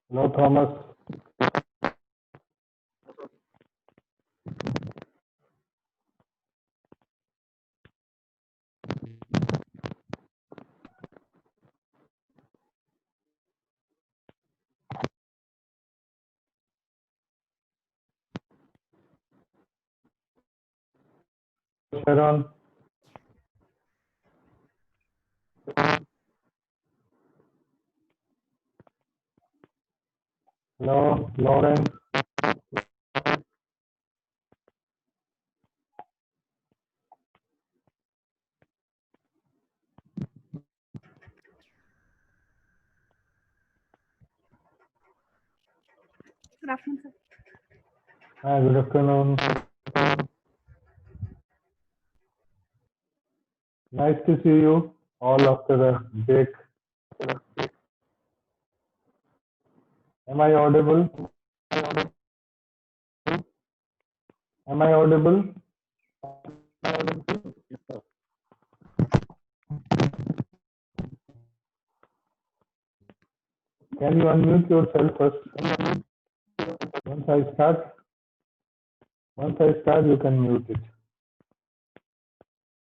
Hello, Thomas. Sharon. Hello, Lauren. Good afternoon, sir. Hi, good afternoon. Nice to see you all after a break. Am I audible? Am I audible? Can you unmute yourself first? Once I start, you can mute it.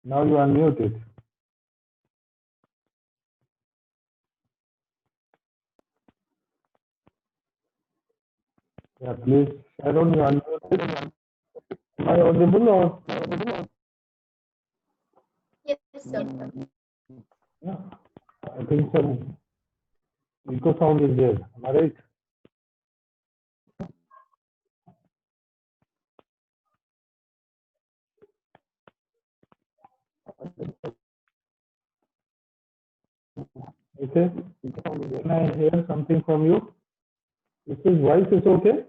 Now you unmute it. Yeah, please. Sharon, you unmute it. Am I audible or? Yes, sir. Yeah, I think some echo sound is there. Am I right? Okay. Can I hear something from you? Is his voice is okay?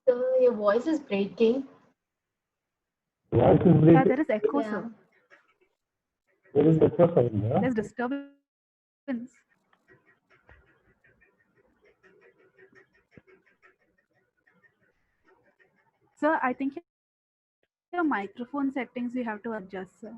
So your voice is breaking. Voice is Yeah, breaking. there is echo, Yeah. sir. There is echo sound, yeah? There's disturbance. Sir, I think your microphone settings you have to adjust, sir.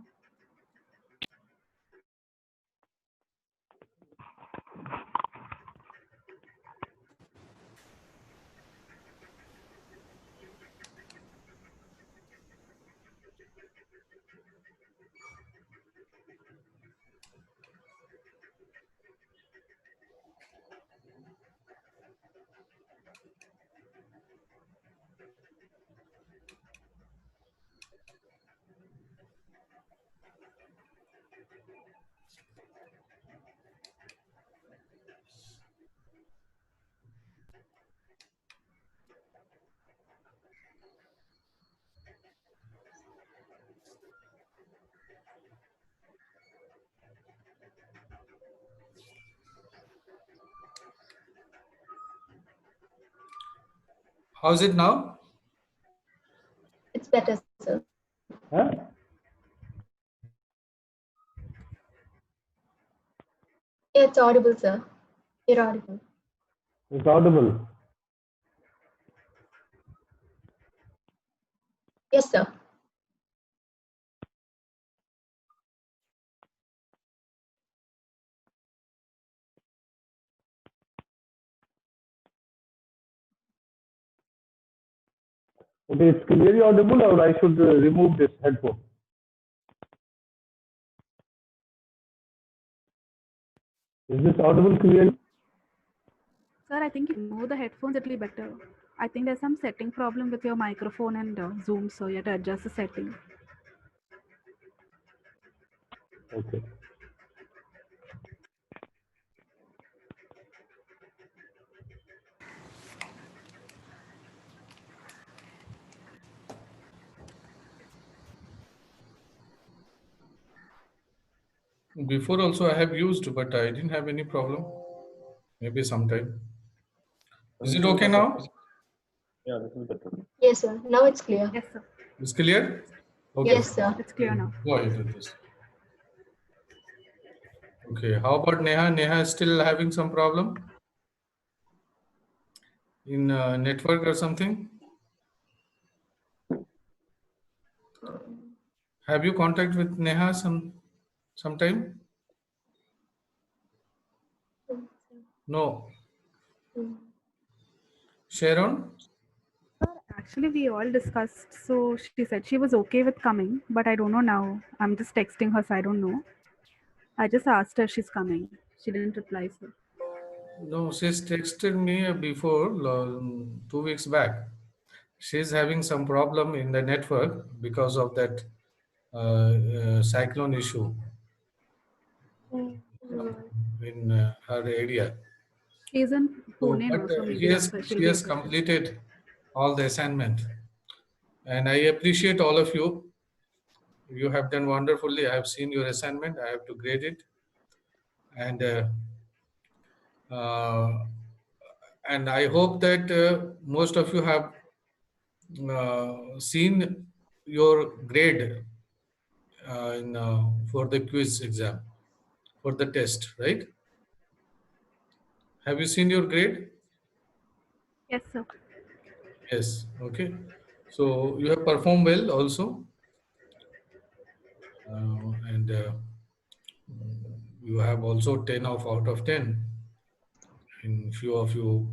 How's it now? It's better, sir. Huh? Yeah, it's audible, sir. You're audible. It's audible. Yes, sir. Okay, it's clearly audible or I should remove this headphone? Is this audible clearly? Sir, I think if you remove the headphones, it'll be better. I think there's some setting problem with your microphone and Zoom, so you have to adjust the setting. Okay. Before also I have used, but I didn't have any problem. Maybe sometime. Is it okay now? Yeah, this is better. Yes, sir. Now it's clear. Yes, sir. It's clear? Okay. Yes, sir. It's clear now. Go ahead with this. Okay. How about Neha? Neha is still having some problem in network or something? Have you contact with Neha sometime? No. Sharon? Actually, we all discussed. So she said she was okay with coming, but I don't know now. I'm just texting her, so I don't know. I just asked her if she's coming. She didn't reply, so. No, she's texted me before 2 weeks back. She's having some problem in the network because of that cyclone issue in her area. She's in So, Pune but now, so maybe that's why she'll she be has able to. completed all the assignment, and I appreciate all of you. You have done wonderfully. I have seen your assignment. I have to grade it, and uh, I hope that most of you have seen your grade for the quiz exam, for the test, right? Have you seen your grade? Yes, sir. Yes. Okay. So you have performed well also, and you have also 10 out of 10. In few of you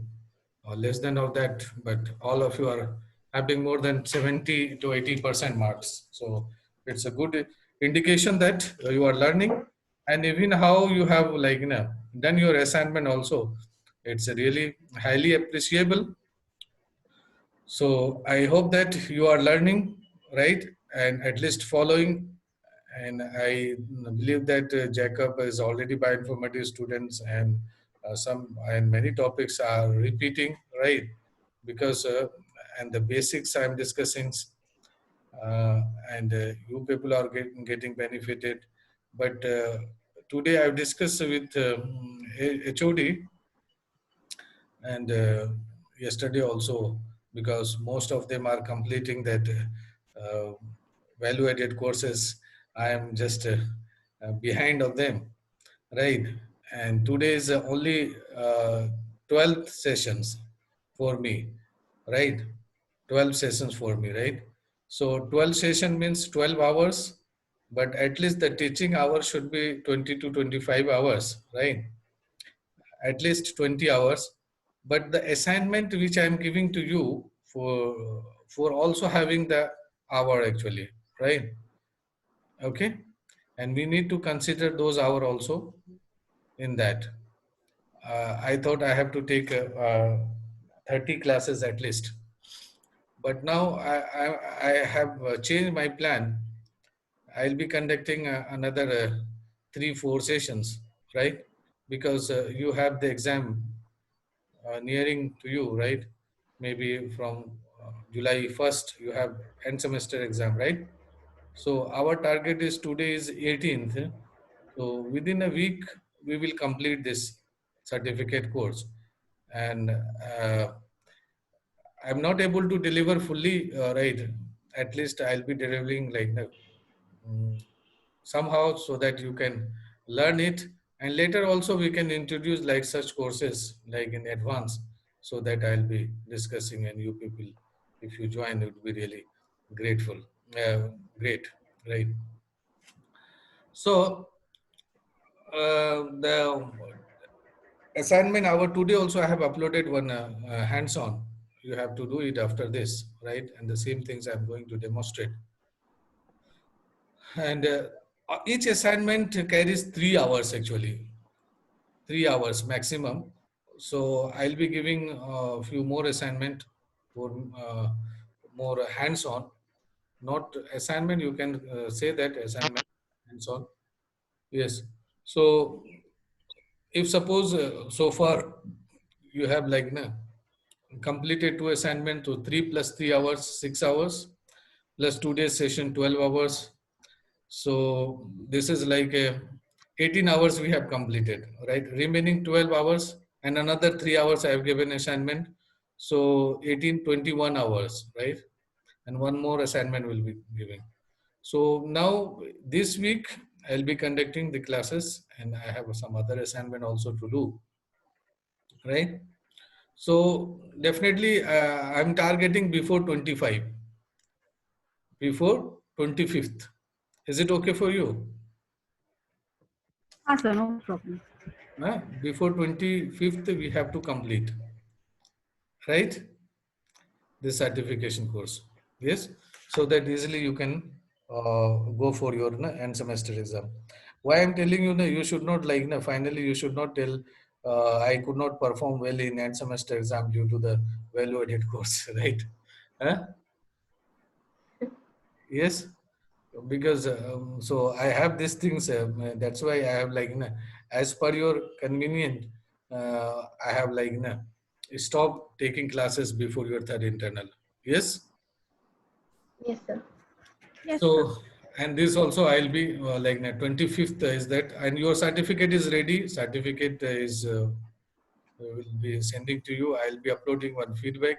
less than of that, but all of you are having more than 70 to 80% marks. So it's a good indication that you are learning, and even how you have done your assignment also. It's really highly appreciable. So I hope that you are learning, right, and at least following. And I believe that Jacob is already bioinformatics students, and many topics are repeating, right? Because and the basics I'm discussing, and you people are getting benefited. But today I've discussed with HOD, and yesterday also, because most of them are completing that value added courses. I am just behind of them, right? And today is only 12 sessions for me, right? 12 sessions for me, right? So 12 session means 12 hours, but at least the teaching hours should be 20 to 25 hours, right? At least 20 hours. But the assignment which I'm giving to you for also having the hour actually, right? Okay. And we need to consider those hour also in that. I thought I have to take 30 classes at least. But now I have changed my plan. I'll be conducting another 3-4 sessions, right? Because you have the exam nearing to you, right? Maybe from July 1st, you have end semester exam, right? So our target is today is 18th. So within a week, we will complete this certificate course. And I'm not able to deliver fully, right? At least I'll be delivering mm, somehow so that you can learn it. And later also we can introduce like such courses like in advance, so that I'll be discussing, and you people, if you join, it would be really grateful. Great, right? So the assignment hour today also I have uploaded one hands-on. You have to do it after this, right? And the same things I'm going to demonstrate. And each assignment carries 3 hours actually, 3 hours maximum. So I'll be giving a few more assignment for more hands-on, not assignment. You can say that assignment hands-on. Yes. So if suppose so far you have completed 2 assignment, to 3 plus 3 hours, 6 hours, plus today's session 12 hours. So this is like a 18 hours we have completed, right? Remaining 12 hours and another 3 hours I have given assignment. So 18, 21 hours, right? And one more assignment will be giving. So now this week I'll be conducting the classes and I have some other assignment also to do, right? So definitely I'm targeting before 25, before 25th. Is it okay for you? Ah, sir, no problem. Before 25th we have to complete, right? This certification course. Yes. So that easily you can go for your end semester exam. Why I'm telling you, you should not like, finally you should not tell I could not perform well in end semester exam due to the value-added course, right? Huh? Yes. Because so I have these things. That's why I have like, as per your convenient, I have like, stop taking classes before your third internal. Yes. Yes, sir. Yes, sir. So, and this also I'll be like 25th is that, and your certificate is ready. Certificate is will be sending to you. I'll be uploading one feedback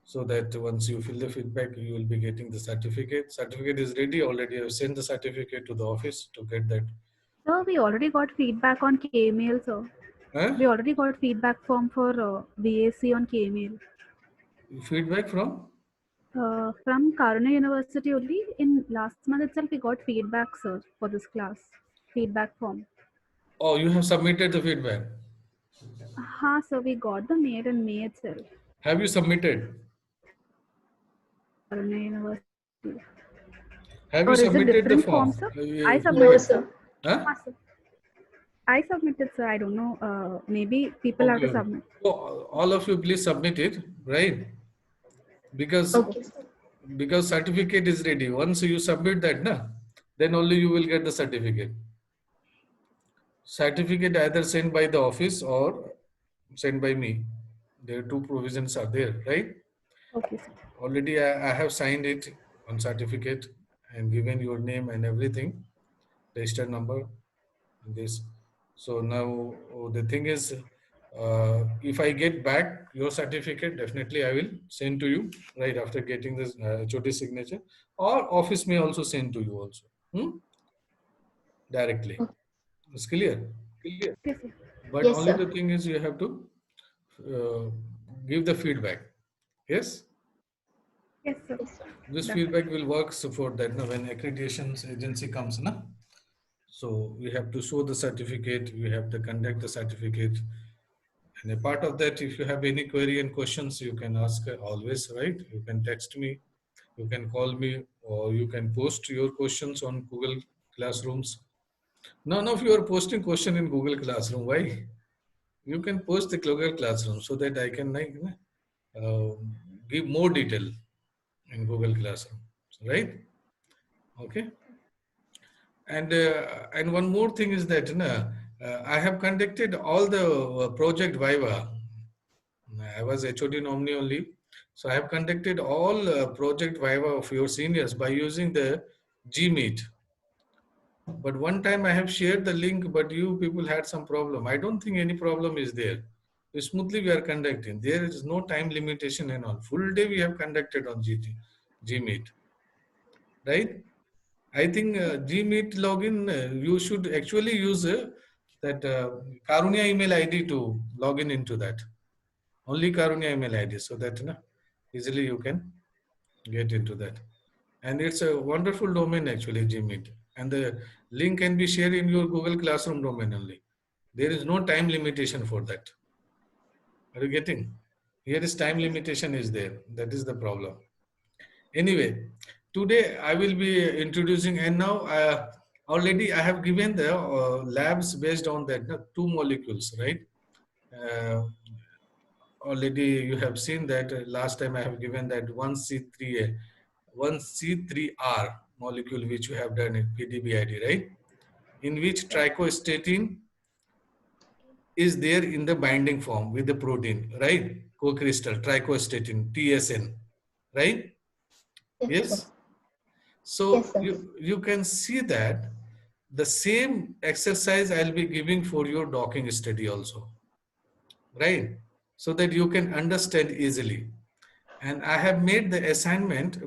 so that once you fill the feedback, you will be getting the certificate. Certificate is ready already. I've sent the certificate to the office to get that. Sir, we already got feedback on KMail, sir. Huh? We already got feedback form for VAC on KMail. Feedback from? From Karunya University only. In last month itself, we got feedback, sir, for this class. Feedback form. Oh, you have submitted the feedback. Ha, sir, we got the mail in May itself. Have you submitted? Karunya University. Have Or you is it submitted the different form? form, sir? Yeah, I No, submitted, sir. Huh? Ha, sir. I submitted, sir. I don't know. Maybe people have to Okay. submit. So all of you please submit it, right? Because Okay, sir. certificate is ready. Once you submit that, then only you will get the certificate. Certificate either sent by the office or sent by me. There are two provisions are there, right? Okay, sir. Already I have signed it on certificate and given your name and everything, register number, and this. So now the thing is, if I get back your certificate, definitely I will send to you right after getting this HOD signature, or office may also send to you also, directly. Okay. It's clear. Okay, sir. But Yes, only sir. the thing is you have to give the feedback. Yes. Yes, sir. Yes, sir. This Done. feedback will work so for that when accreditation agency comes, so we have to show the certificate, we have to conduct the certificate. And a part of that, if you have any query and questions, you can ask always, right? You can text me, you can call me, or you can post your questions on Google Classrooms. None of you are posting question in Google Classroom. Why? You can post the Google Classroom so that I can like give more detail in Google Classroom, right? Okay. And one more thing is that I have conducted all the project Viva. I was HOD nominee only, so I have conducted all project Viva of your seniors by using the Gmeet. But one time I have shared the link, but you people had some problem. I don't think any problem is there. Smoothly we are conducting. There is no time limitation and all. Full day we have conducted on Gmeet, right? I think Gmeet login, you should actually use that Karunya email ID to log in into that. Only Karunya email ID, so that easily you can get into that. And it's a wonderful domain actually, Gmeet. And the link can be shared in your Google Classroom domain only. There is no time limitation for that. Are you getting? Here is time limitation is there. That is the problem. Anyway, today I will be introducing, and now already I have given the labs based on that, two molecules, right? Uh, Already you have seen that last time I have given that 1C3A, 1C3R molecule which you have done in PDBID, right? In which trichostatin is there in the binding form with the protein, right? Co-crystal, trichostatin, TSN, right? Yes, sir. Yes. So Yes, sir. you can see that the same exercise I'll be giving for your docking study also, right? So that you can understand easily. And I have made the assignment,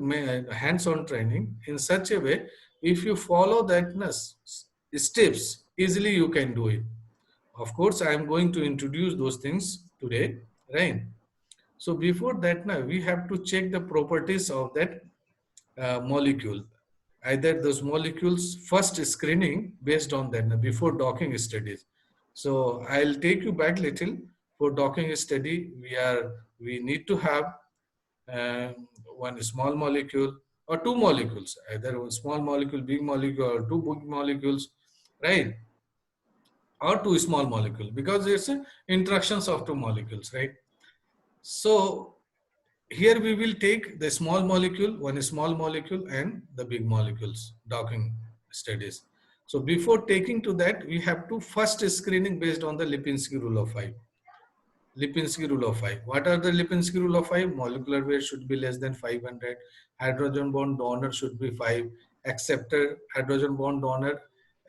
hands-on training in such a way, if you follow that steps, easily you can do it. Of course, I am going to introduce those things today, right? So before that, now we have to check the properties of that molecule. Either those molecules first screening based on that before docking studies. So I'll take you back little. For docking study, we need to have one small molecule or two molecules, either one small molecule, big molecule, or two big molecules, right? Or two small molecule, because it's interactions of two molecules, right? So here we will take the small molecule, one small molecule, and the big molecules docking studies. So before taking to that, we have to first screening based on the Lipinski rule of 5. Lipinski rule of 5. What are the Lipinski rule of 5? Molecular weight should be less than 500. Hydrogen bond donor should be 5. Acceptor, hydrogen bond donor,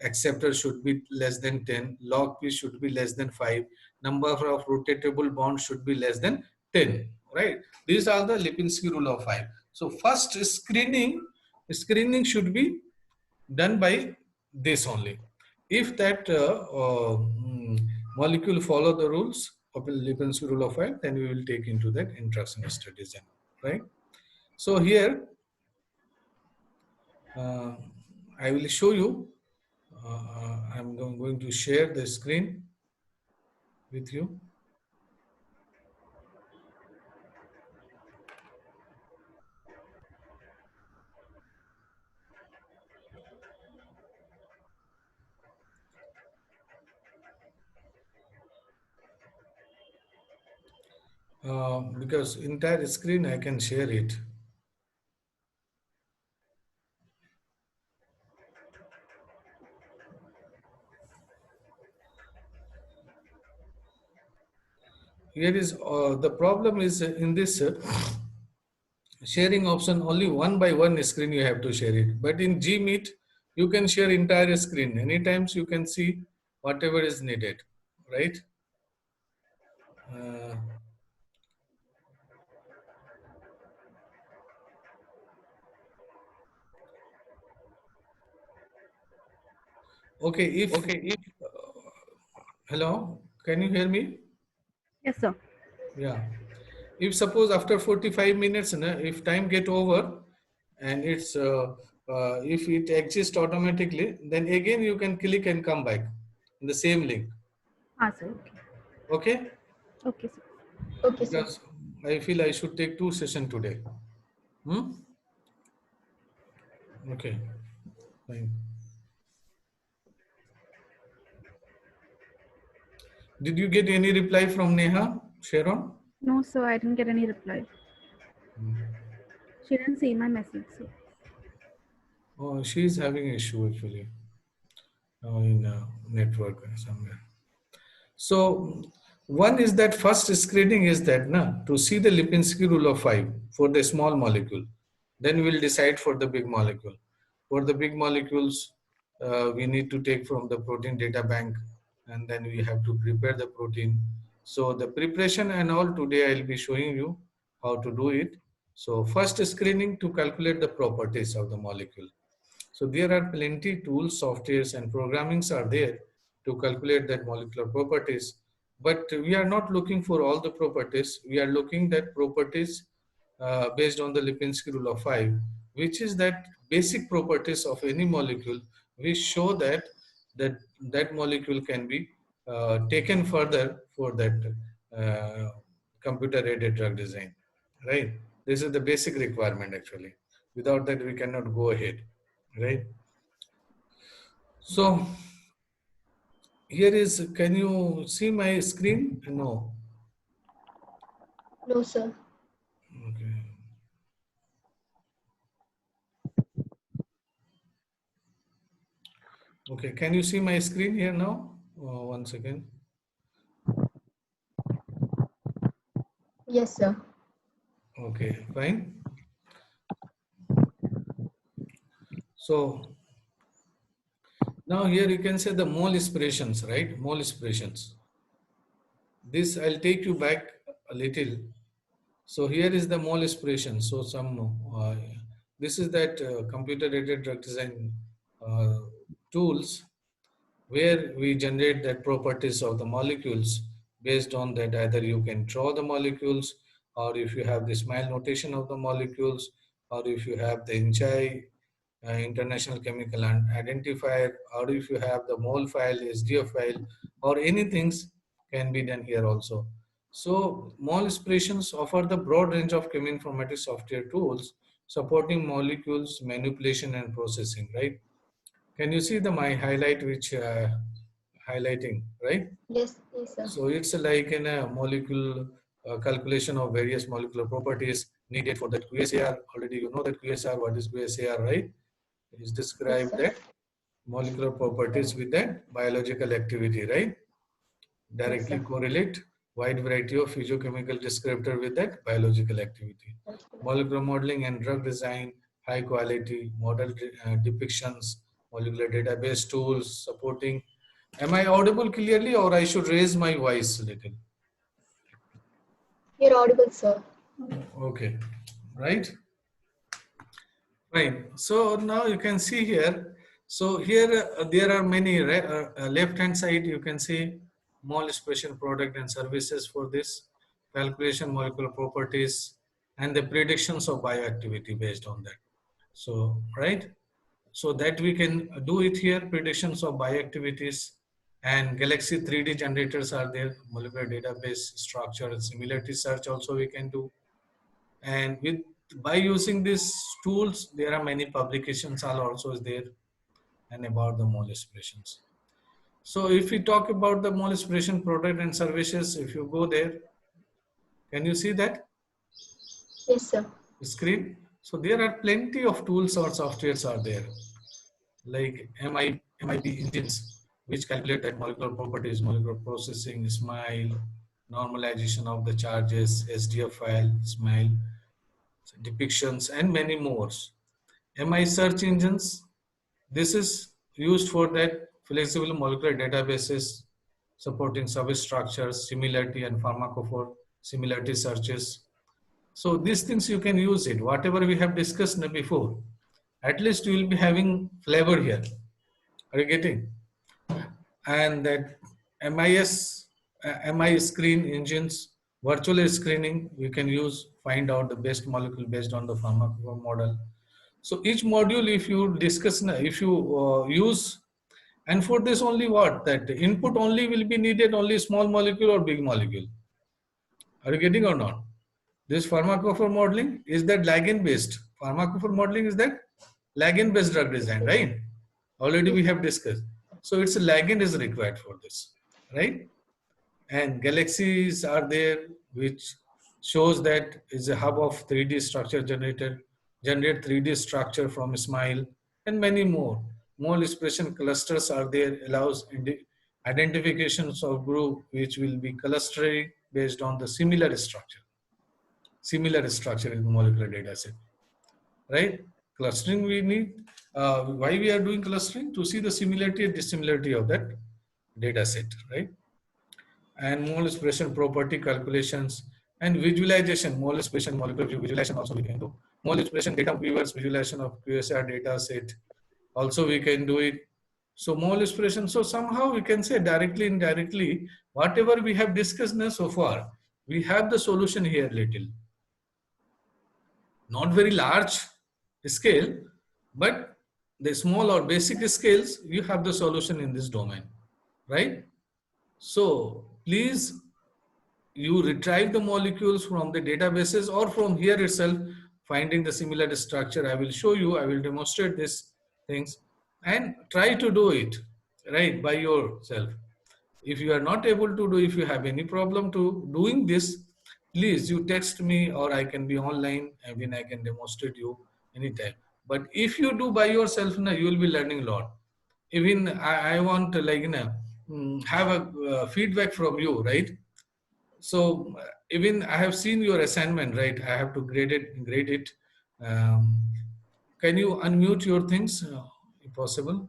acceptor should be less than 10. Log P should be less than 5. Number of rotatable bonds should be less than 10. Right? These are the Lipinski rule of 5. So first screening should be done by this only. If that molecule follow the rules of the Lipinski rule of 5, then we will take into that interaction studies, right? So here I will show you. I'm going to share the screen with you. Because entire screen I can share it. Here is the problem is in this sharing option, only one by one screen you have to share it. But in Gmeet, you can share entire screen. Anytime you can see whatever is needed, right? Okay, if hello, can you hear me? Yes, sir. Yeah. If suppose after 45 minutes, if time get over and it's if it exists automatically, then again you can click and come back in the same link. Ah, sir. Okay. Okay, sir. Okay, sir. Because I feel I should take 2 sessions today. Okay. Fine. Did you get any reply from Neha, Sharon? No, sir, I didn't get any reply. She didn't see my message, sir. Oh, she is having issue actually in network somewhere. So one is that first screening is that to see the Lipinski rule of 5 for the small molecule. Then we'll decide for the big molecule. For the big molecules, we need to take from the protein data bank, and then we have to prepare the protein. So the preparation and all today I'll be showing you how to do it. So first screening to calculate the properties of the molecule. So there are plenty tools, softwares and programmings are there to calculate that molecular properties. But we are not looking for all the properties. We are looking at properties based on the Lipinski rule of 5, which is that basic properties of any molecule. We show that that molecule can be taken further for that computer-aided drug design, right? This is the basic requirement actually. Without that, we cannot go ahead, right? So here is, can you see my screen? No. No, sir. Okay. Okay, can you see my screen here now? 1 second. Yes, sir. Okay, fine. So Now here you can say the mole aspirations, right? Mole aspirations. This I'll take you back a little. So here is the mole aspiration. So this is that computer-aided drug design uh, tools where we generate that properties of the molecules. Based on that, either you can draw the molecules, or if you have the SMILE notation of the molecules, or if you have the INCHI, International Chemical Identifier, or if you have the mole file, SDF file, or anything can be done here also. So mole aspirations offer the broad range of cheminformatics software tools supporting molecules manipulation and processing, right? Can you see the my highlight which highlighting, right? Yes, yes, sir. So it's like in a molecule calculation of various molecular properties needed for that QSAR. Already you know that QSAR, what is QSAR, right? It's Yes, described sir. that molecular properties with that biological activity, right? Yes, Directly sir. correlate wide variety of physiochemical descriptor with that biological activity. Molecular modeling and drug design, high quality model depictions, molecular database tools supporting. Am I audible clearly, or I should raise my voice a little? You're audible, sir. Okay, right? Fine. So now you can see here. So here there are many left hand side. You can see mole expression product and services for this calculation molecular properties and the predictions of bioactivity based on that. So right. So that we can do it here. Predictions of bioactivities and Galaxy 3D generators are there. Molecular database structure and similarity search also we can do. And with by using these tools, there are many publications are also there and about the mole aspirations. So if we talk about the mole aspiration product and services, if you go there, can you see that Yes, sir. screen? So there are plenty of tools or softwares are there, like MIB engines, which calculate that molecular properties, molecular processing, SMILE, normalization of the charges, SDF file, SMILE, depictions, and many more. MI search engines, this is used for that flexible molecular databases supporting substructures, similarity, and pharmacophore similarity searches. So these things you can use it, whatever we have discussed before. At least you will be having flavor here. Are you getting? And that MI screen engines, virtual screening, you can use, find out the best molecule based on the pharmacophore model. So each module, if you discuss, if you use, and for this only what, that input only will be needed, only small molecule or big molecule. Are you getting or not? This pharmacophore modeling is that ligand based. Pharmacophore modeling is that ligand based drug design, right? Already we have discussed. So it's a ligand is required for this, right? And galaxies are there, which shows that is a hub of 3D structure generator, generate 3D structure from SMILE, and many more. Mole expression clusters are there, allows identifications of group which will be clustering based on the similar structure in molecular data set, right? Clustering we need, why we are doing clustering? To see the similarity and dissimilarity of that data set, right? And mole expression property calculations and visualization, mole expression molecular visualization also we can do. Mole expression data viewers visualization of QSAR data set also we can do it. So mole expression, so somehow we can say directly, indirectly, whatever we have discussed now so far, we have the solution here little. Not very large scale, but the small or basic scales, you have the solution in this domain, right? So please, you retrieve the molecules from the databases or from here itself, finding the similar structure. I will show you, I will demonstrate these things and try to do it, right, by yourself. If you are not able to do, if you have any problem to doing this, please you text me or I can be online and then I can demonstrate you anytime. But if you do by yourself, now you will be learning a lot. Even I want to have a feedback from you, right? So even I have seen your assignment, right? I have to grade it. Um, can you unmute your things if possible?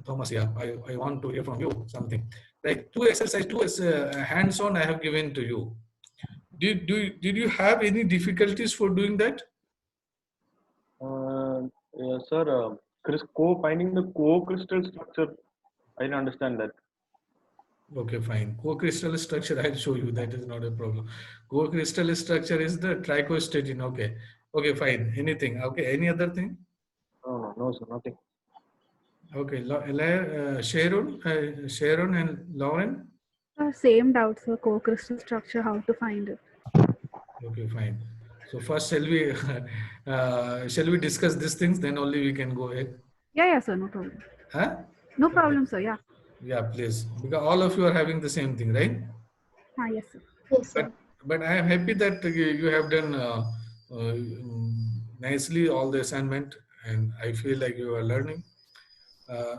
Thomas, yeah, I want to hear from you something. Like two hands-on I have given to you. Did you have any difficulties for doing that? Yeah, sir, finding the co-crystal structure, I didn't understand that. Okay, fine. Co-crystal structure, I'll show you. That is not a problem. Co-crystal structure is the trichostatin. Okay. Okay, fine. Anything. Okay. Any other thing? No, sir, nothing. Okay. Sharon and Lauren. Same doubts, sir. Co-crystal structure, how to find it. Okay, fine. So first, shall we discuss these things? Then only we can go ahead. Yeah, sir. No problem. Huh? No problem, sir. Yeah. Yeah, please. Because all of you are having the same thing, right? Yes, sir. Yes, sir. But I am happy that you have done nicely all the assignment, and I feel like you are learning.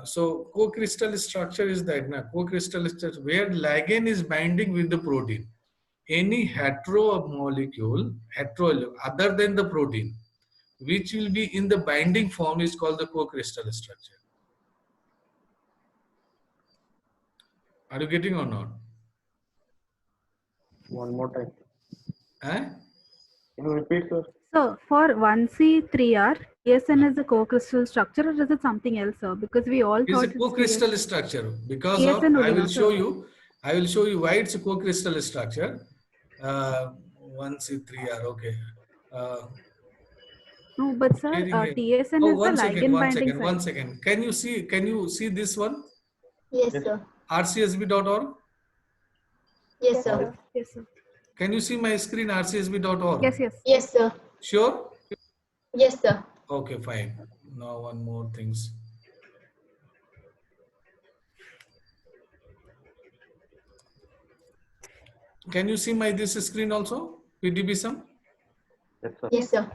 So co-crystal structure is that co-crystal structure where ligand is binding with the protein. Any hetero molecule other than the protein, which will be in the binding form, is called the co-crystal structure. Are you getting or not? One more time. Eh? Can you repeat, sir? So for 1C3R, TSN is a co-crystal structure, or is it something else, sir? Because we all It's thought a co-crystal structure because of, TSN I will only, show sir. you. I will show you why it's a co-crystal structure. 1C3R. Okay. No, but sir, Here. TSN Oh, is the ligand binding site. one second. Can you see this one? Yes, Yes. sir. rcsb.org. Yes, sir. Yes, sir. Can you see my screen, rcsb.org? Yes. Yes, sir. Sure? Yes, sir. Okay, fine. Now one more things. Can you see my this screen also? PDB sum? Yes, sir. Yes, sir.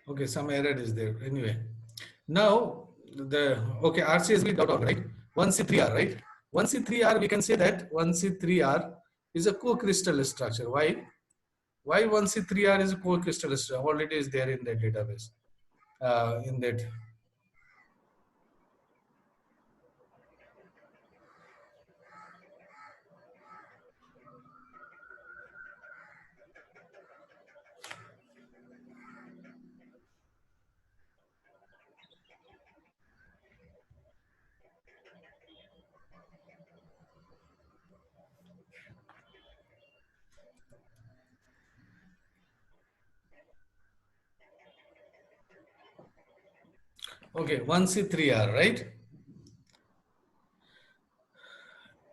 Okay, some error is there. Anyway, now okay, rcsb.org, right? 1C3R, right? 1C3R, we can say that 1C3R is a co-crystal structure. Why? Why 1C3R is a co-crystal structure? Already is there in the database. In that. Okay, 1C3R, right?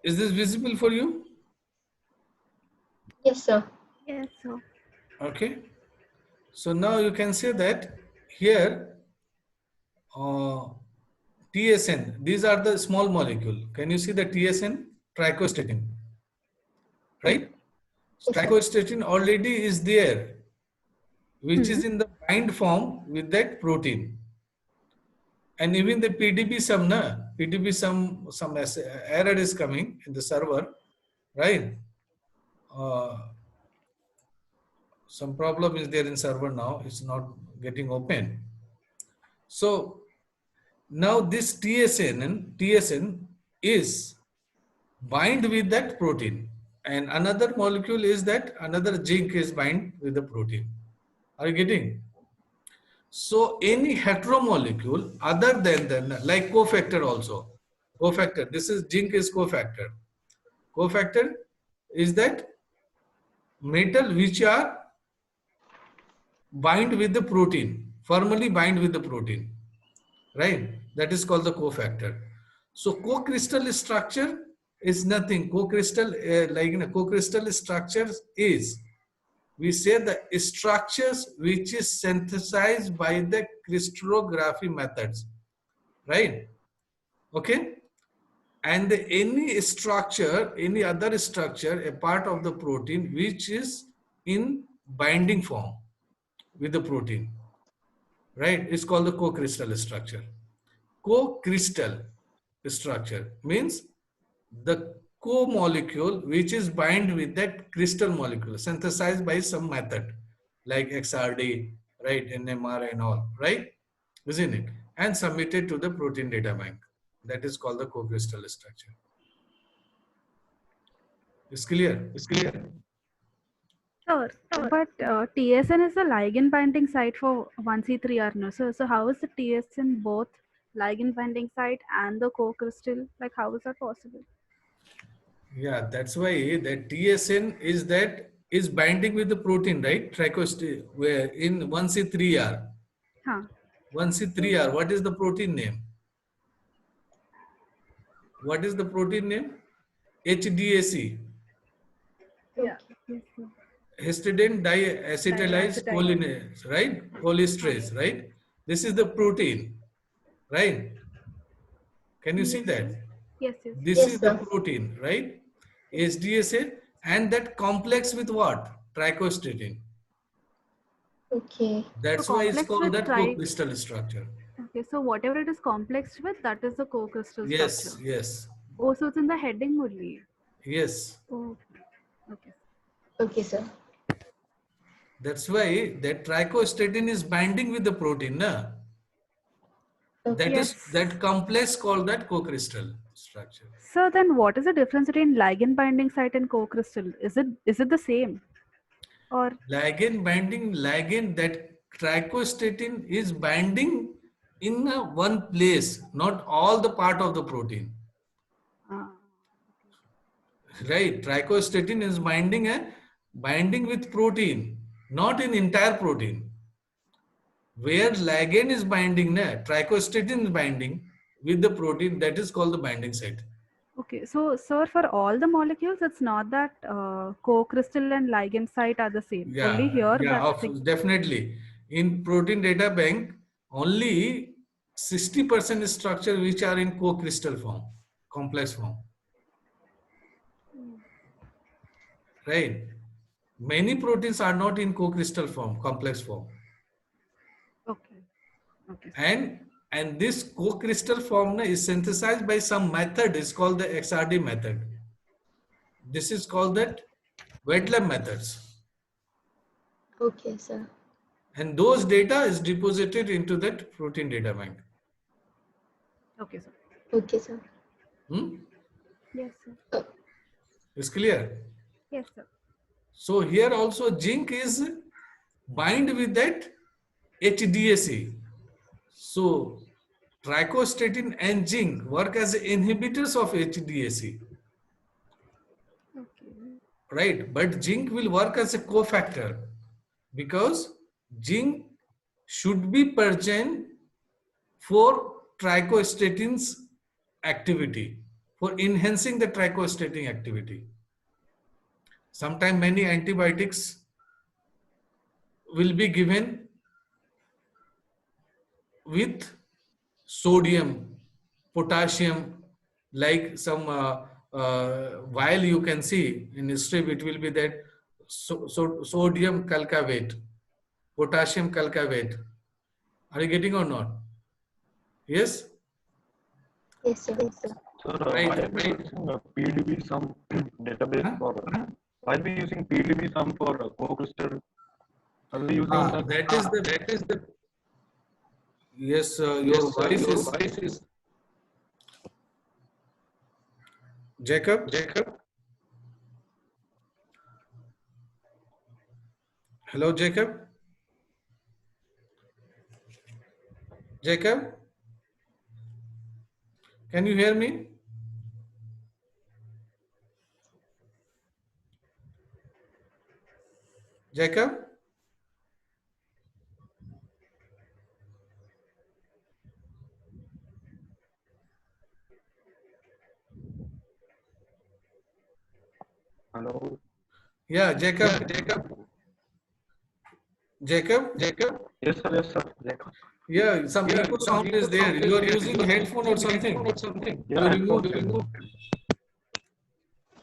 Is this visible for you? Yes, sir. Yes, sir. Okay. So now you can say that here TSN, these are the small molecule. Can you see the TSN? Trichostatin, right? Yes, sir. Trichostatin already is there, which is in the bind form with that protein. And even the PDB sum, some error is coming in the server, right? Some problem is there in server now. It's not getting open. So now this TSN is bind with that protein, and another molecule is that another zinc is bind with the protein. Are you getting? So any hetero molecule other than like cofactor also. Cofactor, this is zinc is cofactor. Cofactor is that metal which are bind with the protein, firmly bind with the protein, right? That is called the cofactor. So co-crystal structure is nothing. Co-crystal, co-crystal structures is, we say the structures which is synthesized by the crystallography methods, right? Okay. and any structure, any other structure, a part of the protein which is in binding form with the protein, right? It's called the co-crystal structure. Co-crystal structure means the co-molecule which is bind with that crystal molecule synthesized by some method like XRD, right, NMR and all, right, isn't it, and submitted to the protein data bank. That is called the co-crystal structure. It's clear? It's clear. Sure, but TSN is the ligand binding site for 1C3R, no? So how is the TSN both ligand binding site and the co-crystal? Like, how is that possible? Yeah, that's why the TSN is binding with the protein, right? Where in 1C3R. Huh. 1C3R, what is the protein name? What is the protein name? HDAC. Yeah. Yes, sir. Histidine diacetylase cholinesterase, right? Cholinesterase, right? This is the protein, right? Can you see that? Yes, yes. This Yes, is the sir. protein, right? HDAC, and that complex with what? Trichostatin. Okay. That's So why it's complex called with that co-crystal structure. Okay, so whatever it is complex with, that is the co-crystal Yes, structure. yes, Oh, so it's in the heading only. yes. Oh, okay. Okay, sir. That's why that trichostatin is binding with the protein, na? Okay. That is Yes. that complex called that co-crystal structure. So then what is the difference between ligand binding site and co-crystal? Is it the same? Or Ligand, that trichostatin is binding in one place, not all the part of the protein. Right? Trichostatin is binding with protein, not in entire protein. Where ligand is binding, trichostatin is binding with the protein, that is called the binding site. okay, so sir, for all the molecules, it's not that co-crystal and ligand site are the same. Only here that Definitely. In protein data bank, only 60% structure which are in co-crystal form, complex form. Right? Many proteins are not in co-crystal form, complex form. okay, okay. And this co-crystal form is synthesized by some method. It's called the XRD method. This is called that wet lab methods. Okay, sir. And those data is deposited into that protein data bank. Okay, sir. Okay, sir. Yes, sir. It's clear? Yes, sir. So here also zinc is bind with that HDAC. So trichostatin and zinc work as inhibitors of HDAC. Okay. Right? But zinc will work as a cofactor because zinc should be present for trichostatin's activity, for enhancing the trichostatin activity. Sometimes many antibiotics will be given with sodium, potassium, like some vial you can see in strip, it will be that sodium calcavate, potassium calcavate. Are you getting or not? Yes? Yes, sir. Yes, sir. Sir, Right, why are we using PDB sum database for? Why are we using PDB sum for co-crystal? Are we using that is the yes, your voice is Jacob. Hello, Jacob. Jacob, can you hear me? Jacob? Hello. Yeah, Jacob. Jacob? Yes, sir. Yes, sir. Jacob. Yeah, some echo sound is there. You are using headphone or something. Yeah, You remove headphones.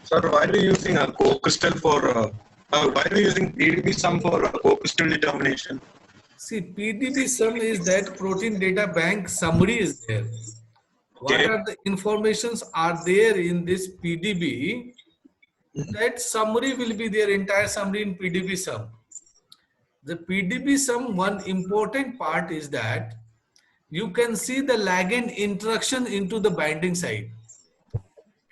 Sir, why are you using a co-crystal for, why are you using PDB sum for co-crystal determination? See, PDB sum is that protein data bank summary is there. What Okay. are the informations are there in this PDB? That summary will be there, entire summary in PDB sum. The PDB sum, one important part is that you can see the ligand interaction into the binding site.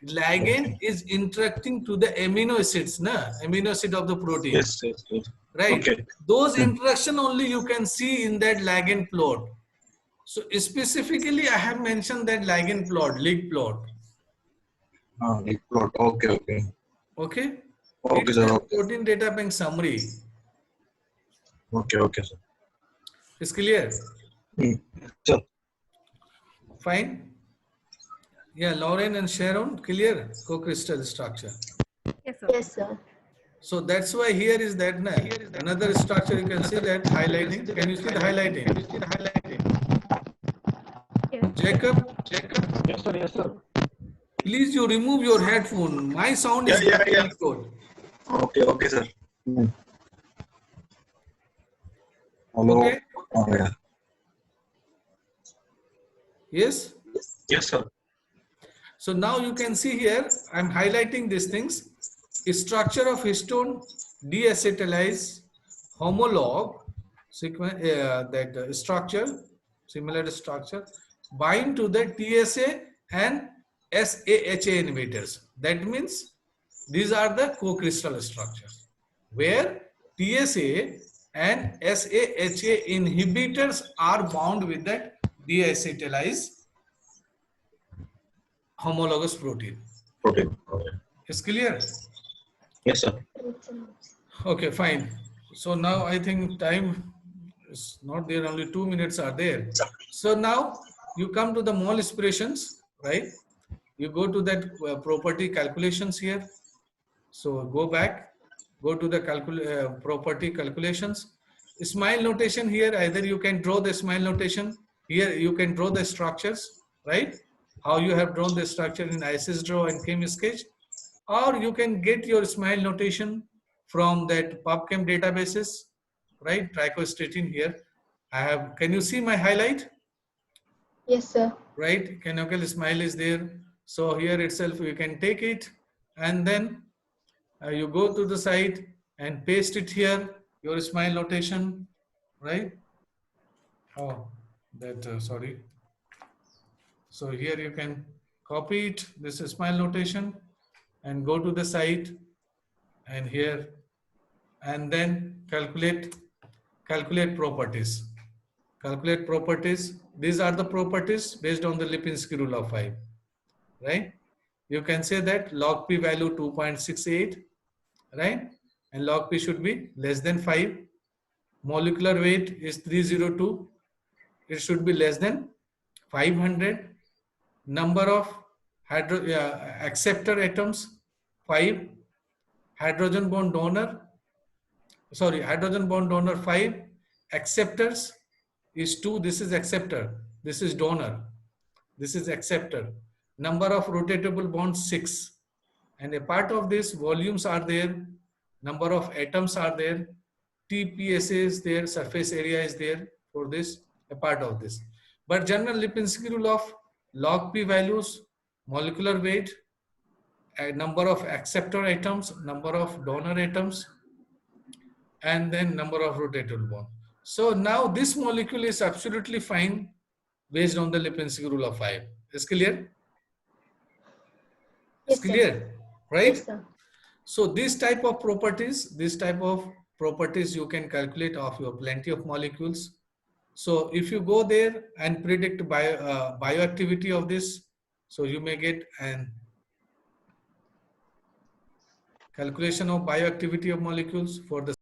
Ligand is interacting to the amino acids, amino acid of the protein. Yes, yes, yes. Right? Okay. Those interaction only you can see in that ligand plot. So specifically, I have mentioned that ligand plot, Lig plot. Like plot. Okay, okay. Okay? Okay, It's sir. a Okay, protein data bank summary. okay, sir. Is clear? Sir, Fine. Yeah, Lauren and Sharon, clear co-crystal structure. Yes, sir. Yes, sir. So that's why here is that another structure you can see that highlighting. Can you see the highlighting? Yes. Jacob, Yes, sir. Yes, sir. please you remove your headphone. My sound is Yeah. getting echoed. Okay, sir. Hello. Okay. Oh, yeah. Yes. Yes, sir. So now you can see here, I'm highlighting these things. Structure of histone deacetylase homolog sequence, structure, similar structure, bind to the TSA and SAHA inhibitors. That means these are the co-crystal structures where TSA and SAHA inhibitors are bound with that deacetylase homologous protein. Okay. Okay. Is clear? Yes, sir. Okay, fine. So now I think time is not there, only 2 minutes are there. So now you come to the mole aspirations, right? You go to that property calculations here. So go back, go to the property calculations. Smile notation here, either you can draw the smile notation. Here you can draw the structures, right? How you have drawn the structure in ISIS draw and Chem sketch. Or you can get your smile notation from that PubChem databases, right? Trichostatin here. I have, can you see my highlight? Yes, sir. Right? Canonical smile is there. So here itself you can take it and then you go to the site and paste it here, your smile notation, right? Oh, that, sorry. So here you can copy it, this is smile notation, and go to the site and here, and then calculate properties. Calculate properties. These are the properties based on the Lipinski rule of 5, right? You can say that log P value 2.68, right? And log P should be less than 5. Molecular weight is 302. It should be less than 500. Number of acceptor atoms 5. Hydrogen bond donor 5. Acceptors is 2. This is acceptor. This is donor. This is acceptor. Number of rotatable bonds 6. And a part of this, volumes are there. Number of atoms are there. TPSA is there. Surface area is there for this. A part of this. But general Lipinski rule of log P values, molecular weight, a number of acceptor atoms, number of donor atoms, and then number of rotatable bond. So now this molecule is absolutely fine based on the Lipinski rule of 5. Is clear? Yes, It's clear, right? Yes, sir. So this type of properties you can calculate of your plenty of molecules. So if you go there and predict bioactivity of this, so you may get an calculation of bioactivity of molecules for the